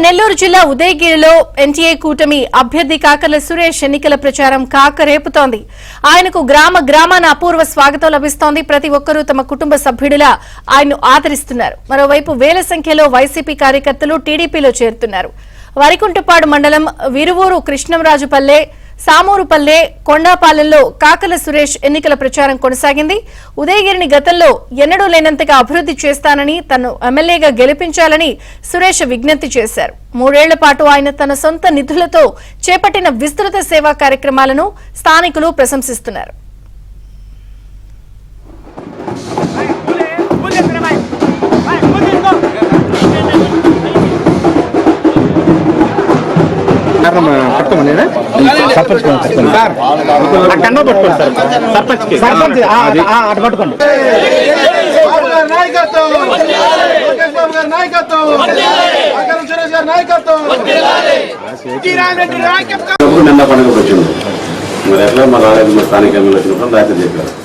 నెల్లూరు జిల్లా ఉదయగిరిలో ఎన్టీఏ కూటమి అభ్యర్థి కాకర్ల సురేష్ ఎన్నికల ప్రచారం కాకరేపుతోంది. ఆయనకు గ్రామాన అపూర్వ స్వాగతం లభిస్తోంది. ప్రతి ఒక్కరూ తమ కుటుంబ సభ్యుడిలా ఆయన్ను ఆదరిస్తున్నారు. మరోవైపు వేల సంఖ్యలో వైసీపీ కార్యకర్తలు టీడీపీలో చేరుతున్నారు. వరికుంటపాడు మండలం విరువూరు కృష్ణంరాజుపల్లె, సామూరుపల్లె, కొండాపాలెంలో కాకర్ల సురేష్ ఎన్నికల ప్రచారం కొనసాగింది. ఉదయగిరిని గతంలో ఎన్నడూ లేనంతగా అభివృద్ధి చేస్తానని, తను ఎమ్మెల్యేగా గెలిపించాలని సురేష్ విజ్ఞప్తి చేశారు. 3 ఏళ్ల పాటు ఆయన తన సొంత నిధులతో చేపట్టిన విస్తృత సేవా కార్యక్రమాలను స్థానికులు ప్రశంసిస్తున్నారు. నిన్న పండుగ వచ్చింది మరి ఎట్లా మా స్థానిక ఎమ్మెల్యే వచ్చినప్పుడు రాత్రి చెప్పారు